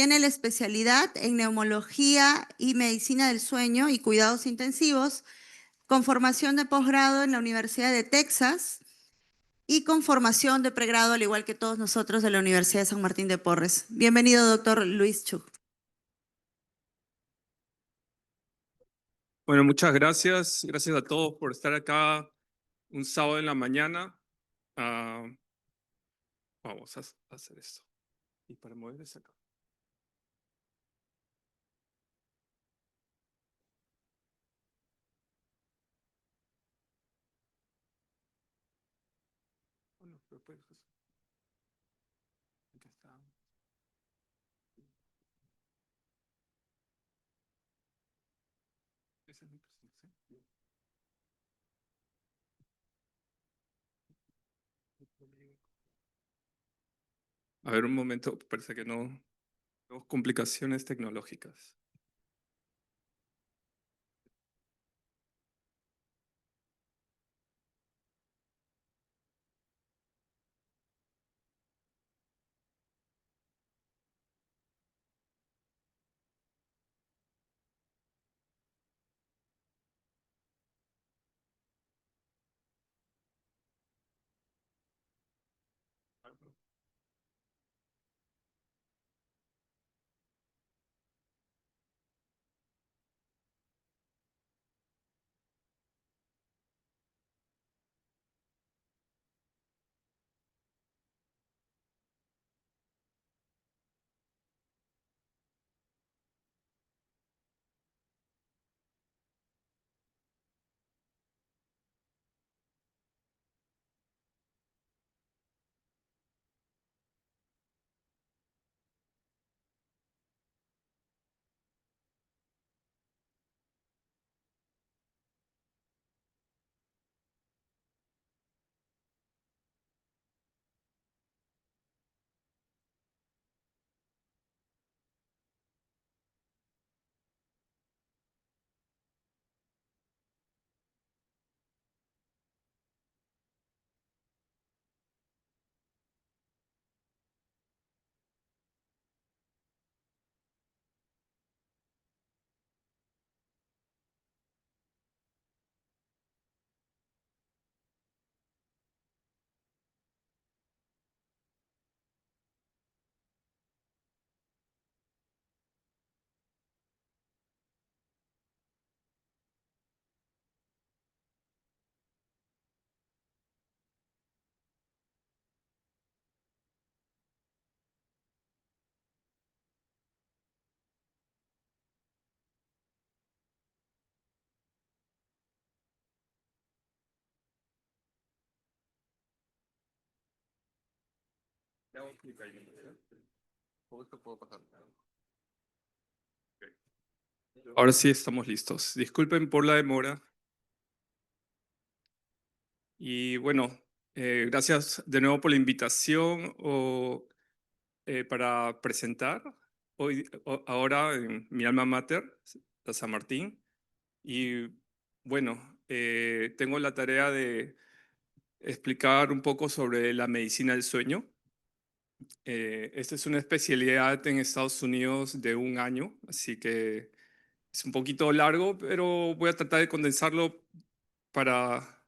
Tiene la especialidad en neumología y medicina del sueño y cuidados intensivos, con formación de posgrado en la Universidad de Texas y con formación de pregrado, al igual que todos nosotros de la Universidad de San Martín de Porres. Bienvenido, doctor Luis Chu. Bueno, muchas gracias. Gracias a todos por estar acá un sábado en la mañana. Ah, vamos a hacer esto. Y para moverles acá. Bueno, pero puedes- acá está. Esa es mi presentación. A ver, un momento, parece que no. Tenemos complicaciones tecnológicas. Le hago clic ahí, ¿no? Justo puedo pasar. Ok. Ahora sí estamos listos. Disculpen por la demora. Y bueno, gracias de nuevo por la invitación para presentar ahora en mi alma mater, la San Martín. Y bueno, tengo la tarea de explicar un poco sobre la medicina del sueño. Esta es una especialidad en Estados Unidos de 1 año, así que es un poquito largo, pero voy a tratar de condensarlo para,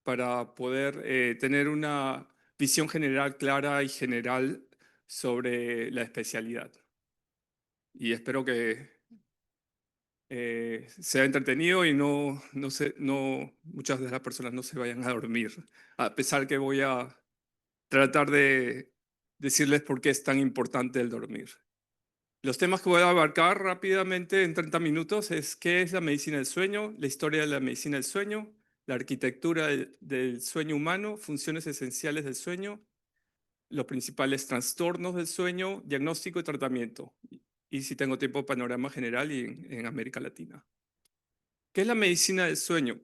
para poder tener una visión general clara y general sobre la especialidad. Y espero que sea entretenido y no muchas de las personas no se vayan a dormir, a pesar que voy a tratar de decirles por qué es tan importante el dormir. Los temas que voy a abarcar rápidamente en 30 minutos es qué es la medicina del sueño, la historia de la medicina del sueño, la arquitectura del sueño humano, funciones esenciales del sueño, los principales trastornos del sueño, diagnóstico y tratamiento. Y si tengo tiempo, panorama general y en América Latina. ¿Qué es la medicina del sueño?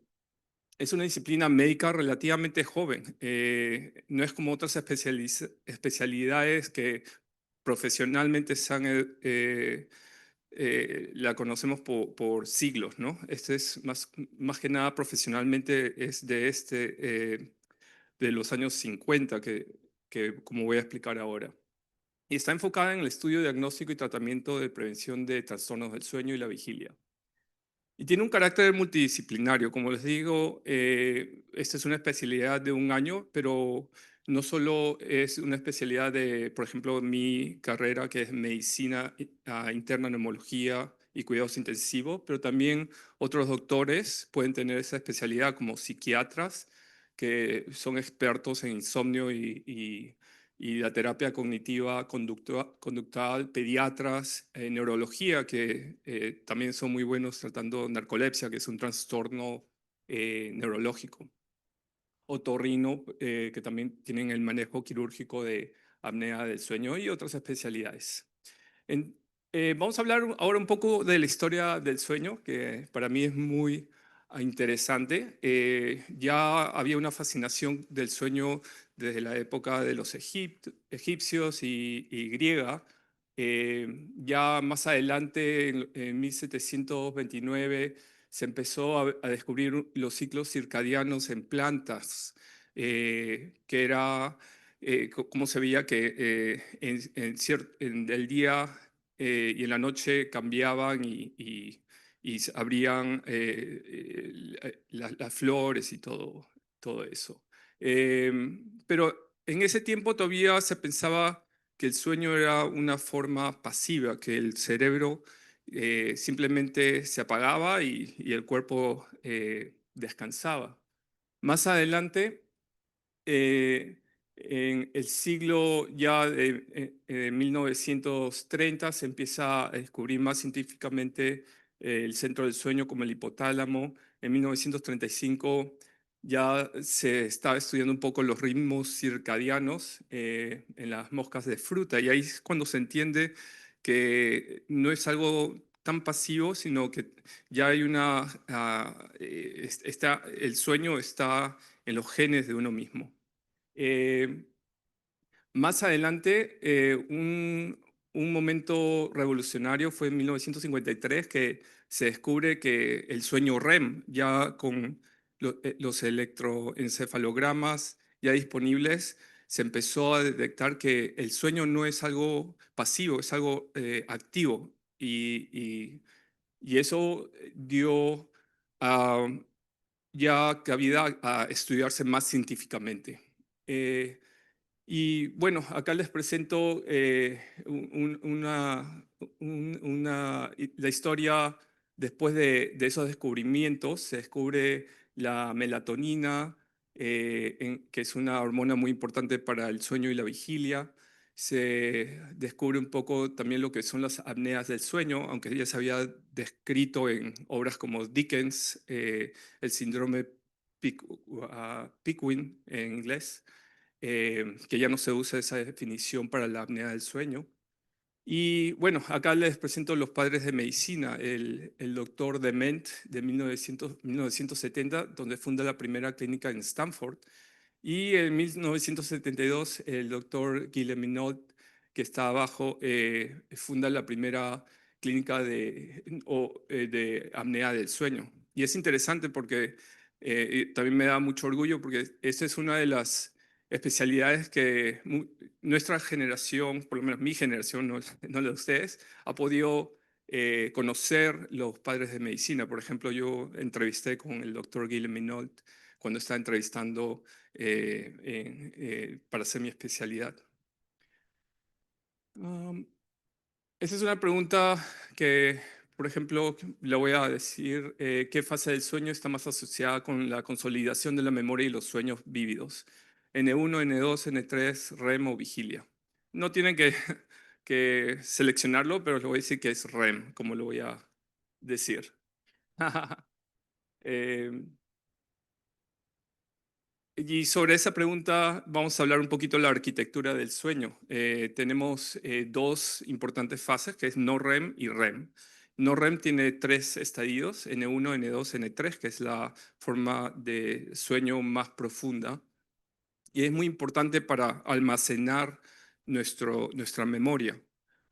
Es una disciplina médica relativamente joven. No es como otras especialidades que profesionalmente la conocemos por siglos, ¿no? Este es más que nada profesionalmente es de los años 50 que como voy a explicar ahora. y está enfocada en el estudio, diagnóstico y tratamiento de prevención de trastornos del sueño y la vigilia. Y tiene un carácter multidisciplinario. Como les digo, esta es una especialidad de un año, pero no solo es una especialidad de, por ejemplo, mi carrera, que es medicina interna, neumología y cuidados intensivos, pero también otros doctores pueden tener esa especialidad, como psiquiatras, que son expertos en insomnio y la terapia cognitiva conductual, pediatras, neurología, que también son muy buenos tratando narcolepsia, que es un trastorno neurológico, otorrino, que también tienen el manejo quirúrgico de apnea del sueño y otras especialidades. En- Vamos a hablar ahora un poco de la historia del sueño, que para mí es muy interesante. Ya había una fascinación del sueño desde la época de los egipcios y griega. Ya más adelante, en 1729, se empezó a descubrir los ciclos circadianos en plantas, que era cómo se veía que en el día y en la noche cambiaban y se abrían las flores y todo eso. Pero en ese tiempo todavía se pensaba que el sueño era una forma pasiva, que el cerebro simplemente se apagaba y el cuerpo descansaba. Más adelante, eh, en el siglo ya de 1930 se empieza a descubrir más científicamente el centro del sueño como el hipotálamo. En 1935 ya se estaba estudiando un poco los ritmos circadianos en las moscas de fruta y ahí es cuando se entiende que no es algo tan pasivo, sino que ya hay el sueño está en los genes de uno mismo. Eh, Más adelante, un momento revolucionario fue en 1953 que se descubre que el sueño REM, ya con los electroencefalogramas ya disponibles, se empezó a detectar que el sueño no es algo pasivo, es algo activo. Y eso dio ah, ya cabida a estudiarse más científicamente. Eh, y bueno, acá les presento la historia después de esos descubrimientos. Se descubre la melatonina, que es una hormona muy importante para el sueño y la vigilia. Se descubre un poco también lo que son las apneas del sueño, aunque ya se había descrito en obras como Dickens, el síndrome Pickwick en inglés, que ya no se usa esa definición para la apnea del sueño. Y bueno, acá les presento los padres de medicina, el doctor Dement de 1970, donde funda la primera clínica en Stanford, y en 1972 el doctor Guilleminot, que está abajo, funda la primera clínica de apnea del sueño. Y es interesante porque también me da mucho orgullo porque esta es una de las especialidades que nuestra generación, por lo menos mi generación, no, no la de ustedes, ha podido conocer los padres de medicina. Por ejemplo, yo entrevisté con el doctor Guilleminot cuando estaba entrevistando para hacer mi especialidad. Um, Esa es una pregunta que, por ejemplo, le voy a decir, ¿qué fase del sueño está más asociada con la consolidación de la memoria y los sueños vívidos? N1, N2, N3, REM o vigilia. No tienen que, que seleccionarlo, pero le voy a decir que es REM, como lo voy a decir. Eh, Y sobre esa pregunta vamos a hablar un poquito de la arquitectura del sueño. Tenemos dos importantes fases, que es no REM y REM. No REM tiene tres estadios, N1, N2, N3, que es la forma de sueño más profunda. Y es muy importante para almacenar nuestra memoria.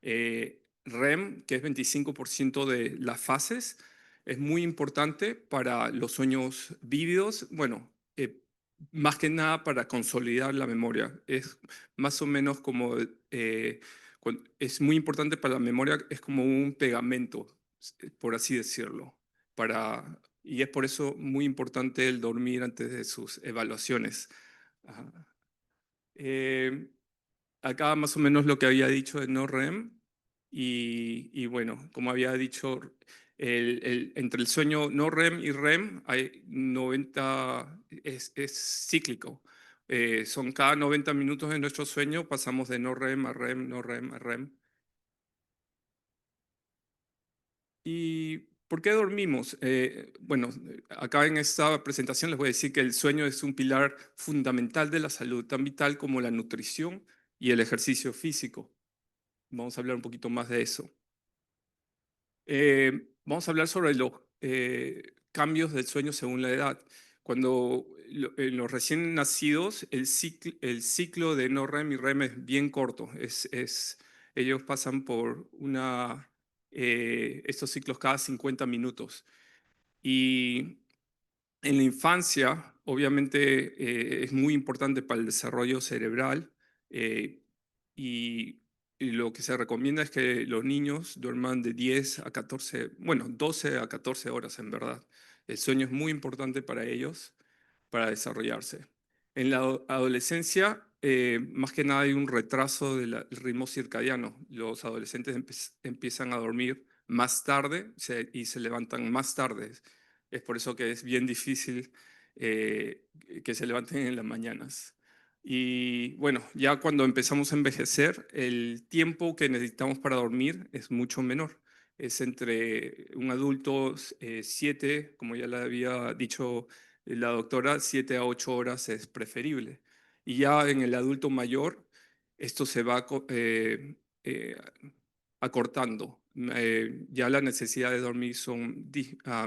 REM, que es 25% de las fases, es muy importante para los sueños vívidos. Bueno, más que nada para consolidar la memoria. Es más o menos como es muy importante para la memoria, es como un pegamento, por así decirlo, y es por eso muy importante el dormir antes de sus evaluaciones. Ajá. Eh, Acá más o menos lo que había dicho de no REM y bueno, como había dicho, entre el sueño no REM y REM hay 90, es cíclico. Son cada 90 minutos de nuestro sueño pasamos de no REM a REM, no REM a REM. ¿Y por qué dormimos? Bueno, acá en esta presentación les voy a decir que el sueño es un pilar fundamental de la salud, tan vital como la nutrición y el ejercicio físico. Vamos a hablar un poquito más de eso. Vamos a hablar sobre los cambios del sueño según la edad. Cuando en los recién nacidos, el ciclo de no REM y REM es bien corto. Ellos pasan por estos ciclos cada 50 minutos. Y en la infancia, obviamente, es muy importante para el desarrollo cerebral eh, y, y lo que se recomienda es que los niños duerman de 10 a 14, bueno, 12 a 14 horas en verdad. El sueño es muy importante para ellos, para desarrollarse. En la adolescencia, más que nada hay un retraso del ritmo circadiano. Los adolescentes empiezan a dormir más tarde y se levantan más tarde. Es por eso que es bien difícil que se levanten en las mañanas. Y bueno, ya cuando empezamos a envejecer, el tiempo que necesitamos para dormir es mucho menor. Es entre un adulto, 7, como ya le había dicho la doctora, 7 a 8 horas es preferible. Y ya en el adulto mayor, esto se va eh, acortando. Ya las necesidades de dormir son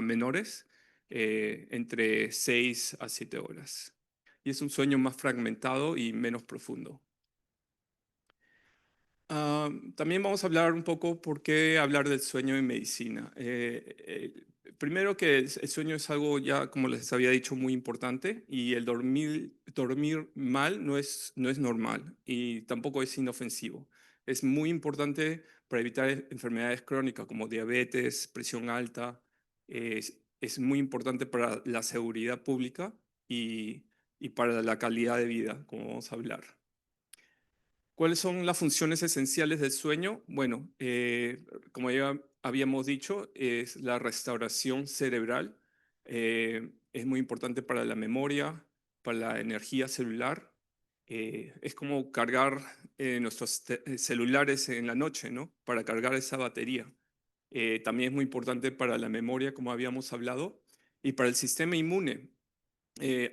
menores, entre 6 a 7 horas. Y es un sueño más fragmentado y menos profundo. También vamos a hablar un poco por qué hablar del sueño en medicina. Primero que el sueño es algo ya, como les había dicho, muy importante y el dormir mal no es normal y tampoco es inofensivo. Es muy importante para evitar enfermedades crónicas como diabetes, presión alta. Es muy importante para la seguridad pública y para la calidad de vida, como vamos a hablar. ¿Cuáles son las funciones esenciales del sueño? Bueno, como ya habíamos dicho, es la restauración cerebral. Es muy importante para la memoria, para la energía celular. Es como cargar nuestros celulares en la noche, ¿no? Para cargar esa batería. También es muy importante para la memoria, como habíamos hablado, y para el sistema inmune.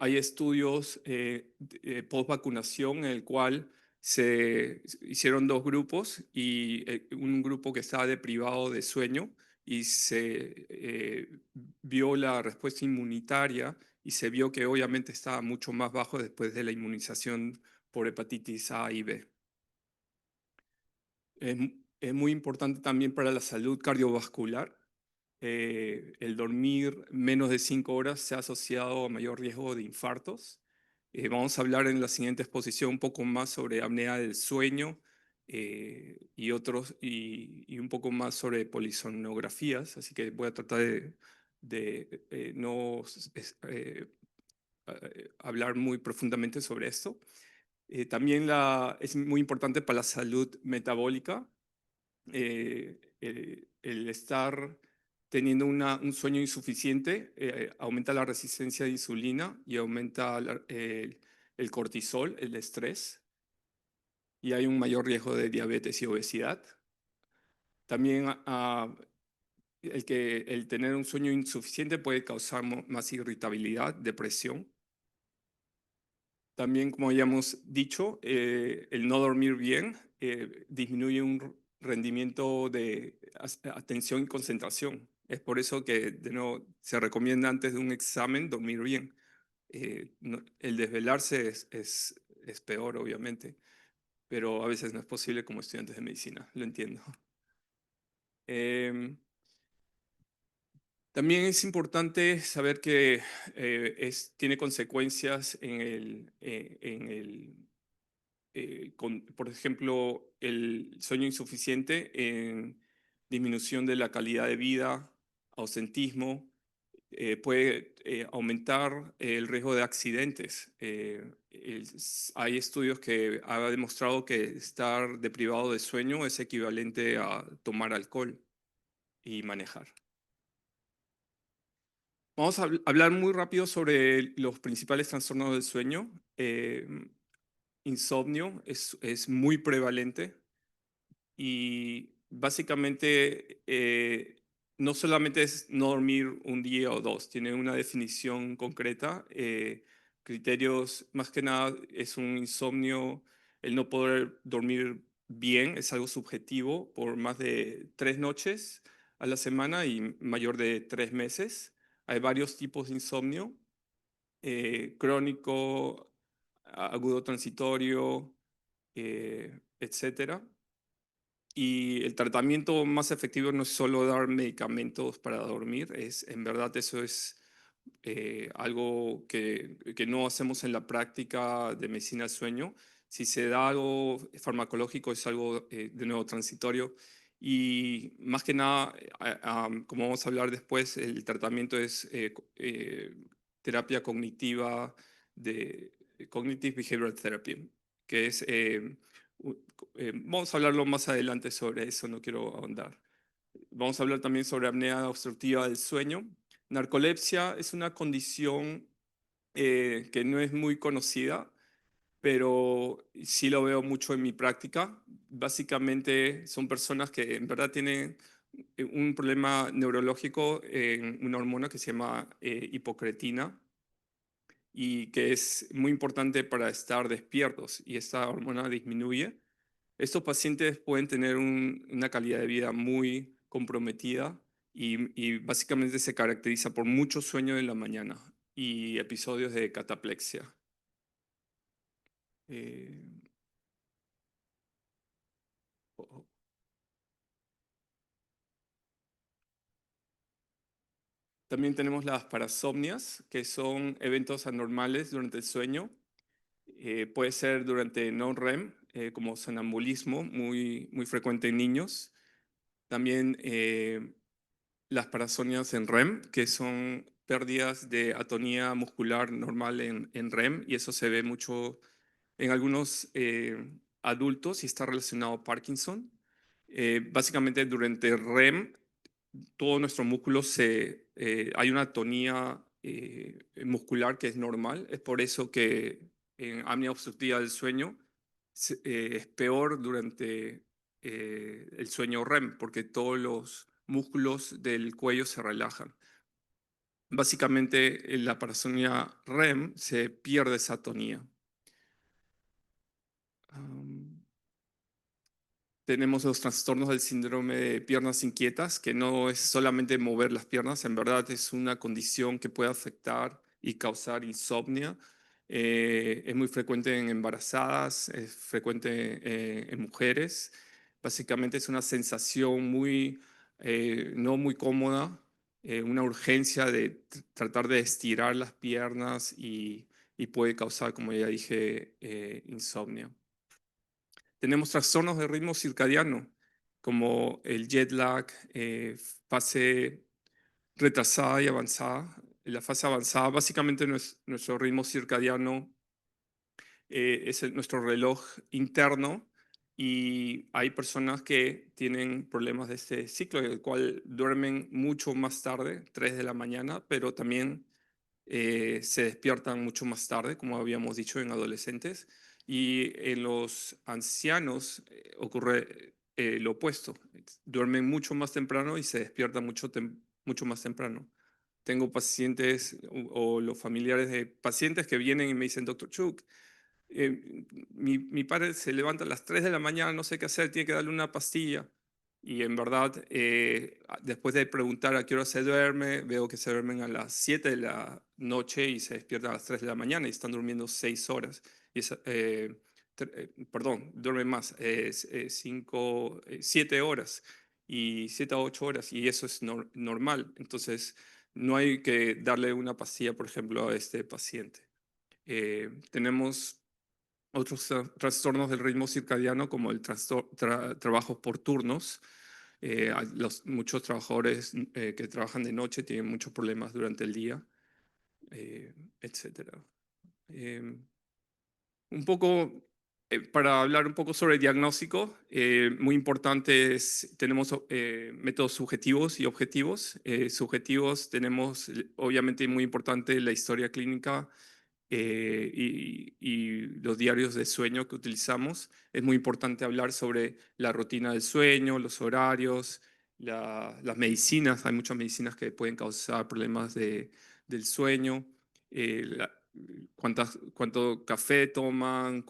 Hay estudios post vacunación en el cual se hicieron dos grupos y un grupo que estaba deprivado de sueño y se vio la respuesta inmunitaria y se vio que obviamente estaba mucho más bajo después de la inmunización por hepatitis A y B. Es, es muy importante también para la salud cardiovascular. El dormir menos de 5 horas se ha asociado a mayor riesgo de infartos. Vamos a hablar en la siguiente exposición un poco más sobre apnea del sueño y y un poco más sobre polisomnografías, así que voy a tratar de no hablar muy profundamente sobre esto. También es muy importante para la salud metabólica el estar teniendo un sueño insuficiente aumenta la resistencia de insulina y aumenta el cortisol, el estrés, y hay un mayor riesgo de diabetes y obesidad. También el tener un sueño insuficiente puede causar más irritabilidad, depresión. También, como ya hemos dicho, el no dormir bien disminuye un rendimiento de atención y concentración. Es por eso que de nuevo, se recomienda antes de un examen dormir bien. El desvelarse es peor, obviamente, pero a veces no es posible como estudiantes de medicina, lo entiendo. Em, También es importante saber que tiene consecuencias por ejemplo, el sueño insuficiente en disminución de la calidad de vida, ausentismo, puede aumentar el riesgo de accidentes. Hay estudios que han demostrado que estar deprivado de sueño es equivalente a tomar alcohol y manejar. Vamos a hablar muy rápido sobre los principales trastornos del sueño. Insomnio es muy prevalente y básicamente no solamente es no dormir un día o dos, tiene una definición concreta. Criterios, más que nada, es un insomnio, el no poder dormir bien, es algo subjetivo por más de 3 noches a la semana y mayor de 3 meses. Hay varios tipos de insomnio, crónico, agudo transitorio, etcétera. Y el tratamiento más efectivo no es solo dar medicamentos para dormir, en verdad eso es algo que no hacemos en la práctica de medicina del sueño. Si se da algo farmacológico es algo de nuevo transitorio y más que nada, como vamos a hablar después, el tratamiento es terapia cognitiva de Cognitive Behavioral Therapy, que es vamos a hablarlo más adelante sobre eso, no quiero ahondar. Vamos a hablar también sobre apnea obstructiva del sueño. Narcolepsia es una condición que no es muy conocida, pero sí lo veo mucho en mi práctica. Básicamente son personas que en verdad tienen un problema neurológico en una hormona que se llama hipocretina y que es muy importante para estar despiertos y esta hormona disminuye. Estos pacientes pueden tener una calidad de vida muy comprometida y básicamente se caracteriza por mucho sueño en la mañana y episodios de cataplexia. Eh, oh, oh. También tenemos las parasomnias, que son eventos anormales durante el sueño. Puede ser durante no-REM, como sonambulismo, muy frecuente en niños. También las parasonias en REM, que son pérdidas de atonía muscular normal en REM, y eso se ve mucho en algunos adultos y está relacionado a Parkinson. Básicamente durante REM, todo nuestro músculo hay una atonía muscular que es normal. Es por eso que en apnea obstructiva del sueño es peor durante el sueño REM, porque todos los músculos del cuello se relajan. Básicamente, en la parasomnia REM se pierde esa atonía. Am, Tenemos los trastornos del síndrome de piernas inquietas, que no es solamente mover las piernas, en verdad es una condición que puede afectar y causar insomnio. Es muy frecuente en embarazadas, es frecuente en mujeres. Básicamente es una sensación no muy cómoda, una urgencia de tratar de estirar las piernas y puede causar, como ya dije, insomnio. Tenemos trastornos de ritmo circadiano, como el jet lag, fase retrasada y avanzada. La fase avanzada, básicamente nuestro ritmo circadiano es nuestro reloj interno y hay personas que tienen problemas de este ciclo, en el cual duermen mucho más tarde, 3 de la mañana, pero también se despiertan mucho más tarde, como habíamos dicho en adolescentes, y en los ancianos ocurre lo opuesto. Duermen mucho más temprano y se despiertan mucho más temprano. Tengo pacientes o los familiares de pacientes que vienen y me dicen, doctor Chuk, mi padre se levanta a las 3 de la mañana, no sé qué hacer, tiene que darle una pastilla. Y en verdad, después de preguntar a qué hora se duerme, veo que se duermen a las 7 de la noche y se despiertan a las 3 de la mañana y están durmiendo 6 horas. Perdón, duermen más, 7 horas y 7 a 8 horas y eso es normal. Entonces, no hay que darle una pastilla, por ejemplo, a este paciente. Tenemos otros trastornos del ritmo circadiano, como el trabajo por turnos. Muchos trabajadores que trabajan de noche tienen muchos problemas durante el día, etcétera. Em, un poco, para hablar un poco sobre el diagnóstico, muy importante tenemos métodos subjetivos y objetivos. Subjetivos tenemos, obviamente, muy importante la historia clínica y los diarios de sueño que utilizamos. Es muy importante hablar sobre la rutina del sueño, los horarios, las medicinas. Hay muchas medicinas que pueden causar problemas del sueño. Cuánto café toman,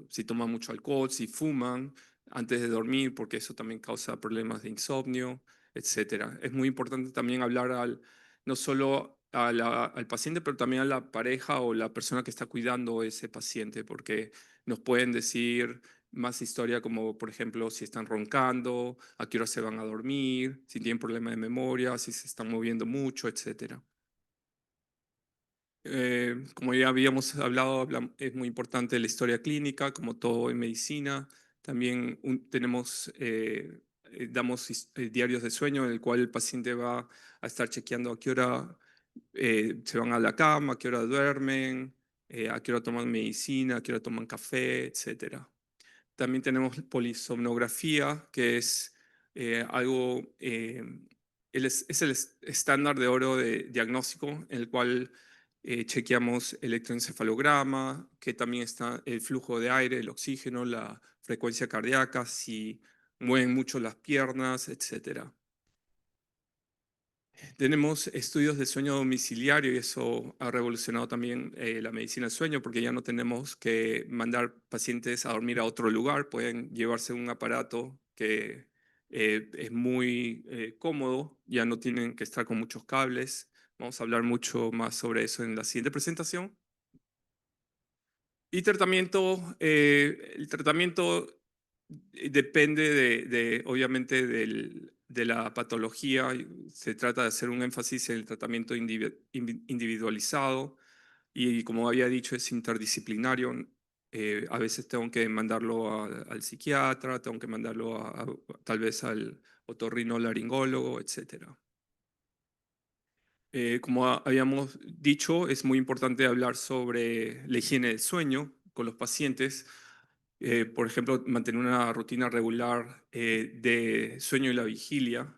si toman mucho alcohol, si fuman antes de dormir, porque eso también causa problemas de insomnio, etcétera. Es muy importante también hablar no solo al paciente, pero también a la pareja o la persona que está cuidando a ese paciente, porque nos pueden decir más historia como, por ejemplo, si están roncando, a qué hora se van a dormir, si tienen problema de memoria, si se están moviendo mucho, etcétera. Como ya habíamos hablado, es muy importante la historia clínica, como todo en medicina. También damos diarios de sueño en el cual el paciente va a estar chequeando a qué hora se van a la cama, a qué hora duermen, a qué hora toman medicina, a qué hora toman café, etcétera. También tenemos polisomnografía, que es algo, es el estándar de oro de diagnóstico, en el cual chequeamos electroencefalograma, que también está el flujo de aire, el oxígeno, la frecuencia cardíaca, si mueven mucho las piernas, etcétera. Tenemos estudios de sueño domiciliario y eso ha revolucionado también la medicina del sueño porque ya no tenemos que mandar pacientes a dormir a otro lugar, pueden llevarse un aparato que es muy cómodo, ya no tienen que estar con muchos cables. Vamos a hablar mucho más sobre eso en la siguiente presentación. Y el tratamiento depende obviamente, de la patología. Se trata de hacer un énfasis en el tratamiento individualizado y, como había dicho, es interdisciplinario. A veces tengo que mandarlo al psiquiatra, tengo que mandarlo tal vez al otorrinolaringólogo, etcétera. Como habíamos dicho, es muy importante hablar sobre la higiene del sueño con los pacientes. Por ejemplo, mantener una rutina regular de sueño y la vigilia.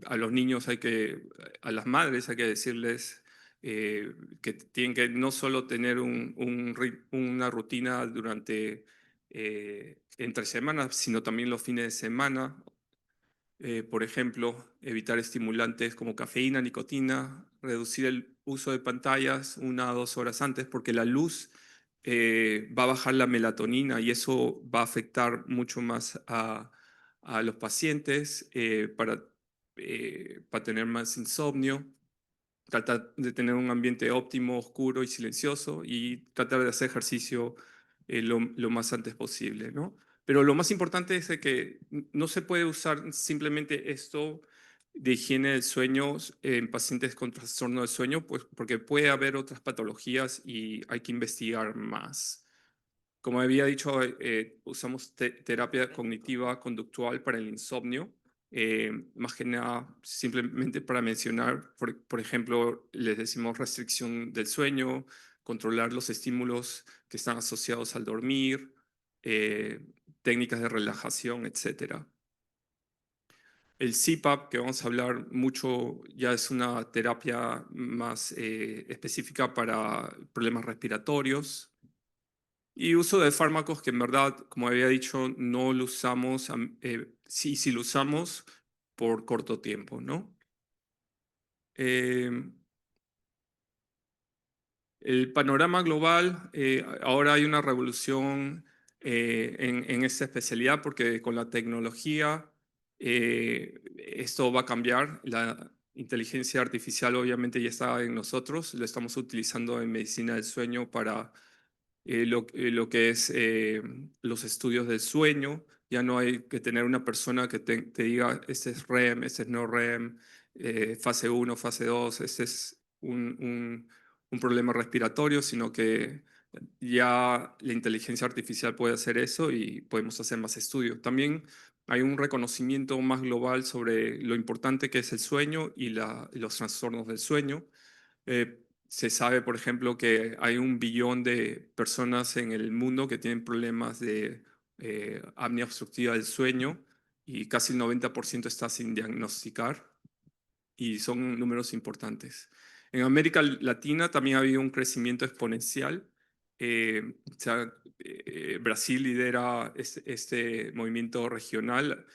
A los niños a las madres hay que decirles que tienen que no solo tener una rutina durante entre semanas, sino también los fines de semana. Por ejemplo, evitar estimulantes como cafeína, nicotina, reducir el uso de pantallas 1 a 2 horas antes, porque la luz va a bajar la melatonina y eso va a afectar mucho más a los pacientes para tener más insomnio. Tratar de tener un ambiente óptimo, oscuro y silencioso y tratar de hacer ejercicio lo más antes posible, ¿no? Pero lo más importante es de que no se puede usar simplemente esto de higiene del sueño en pacientes con trastorno del sueño, pues porque puede haber otras patologías y hay que investigar más. Como había dicho, usamos terapia cognitiva conductual para el insomnio. Más que nada, simplemente para mencionar, por ejemplo, les decimos restricción del sueño, controlar los estímulos que están asociados al dormir, eh, técnicas de relajación, etcétera. El CPAP, que vamos a hablar mucho, ya es una terapia más específica para problemas respiratorios. Y uso de fármacos que, en verdad, como había dicho, no lo usamos, sí lo usamos por corto tiempo, ¿no? Eh, el panorama global, ahora hay una revolución en esta especialidad porque con la tecnología esto va a cambiar. La inteligencia artificial obviamente ya está en nosotros, lo estamos utilizando en medicina del sueño para lo que es los estudios del sueño. Ya no hay que tener una persona que te diga, este es REM, este es no REM, fase 1, fase 2, este es un problema respiratorio, sino que Ya la inteligencia artificial puede hacer eso y podemos hacer más estudios. También hay un reconocimiento más global sobre lo importante que es el sueño y los trastornos del sueño. Se sabe, por ejemplo, que hay 1 billón de personas en el mundo que tienen problemas de apnea obstructiva del sueño y casi el 90% está sin diagnosticar y son números importantes. En América Latina también ha habido un crecimiento exponencial. Brasil lidera este movimiento regional,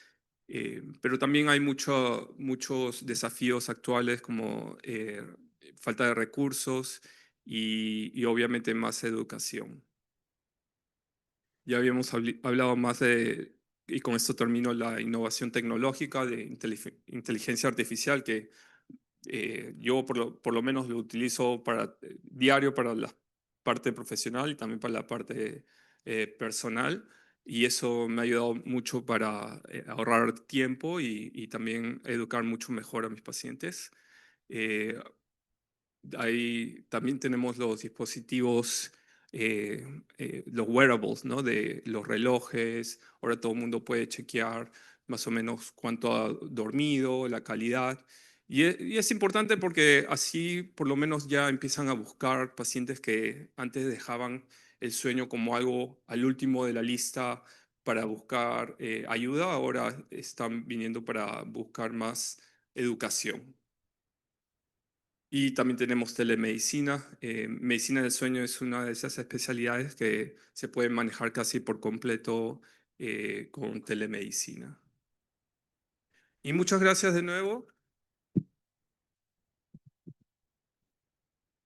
pero también hay muchos desafíos actuales como falta de recursos y obviamente más educación. Ya habíamos hablado más y con esto termino, la innovación tecnológica de inteligencia artificial, que yo por lo menos lo utilizo diario para la parte profesional y también para la parte personal. Y eso me ha ayudado mucho para ahorrar tiempo y también educar mucho mejor a mis pacientes. Eh, Ahí también tenemos los dispositivos, los wearables, ¿no? De los relojes. Ahora todo el mundo puede chequear más o menos cuánto ha dormido, la calidad. Y es importante porque así por lo menos ya empiezan a buscar pacientes que antes dejaban el sueño como algo al último de la lista para buscar ayuda, ahora están viniendo para buscar más educación. Y también tenemos telemedicina. Medicina del sueño es una de esas especialidades que se puede manejar casi por completo con telemedicina. Y muchas gracias de nuevo.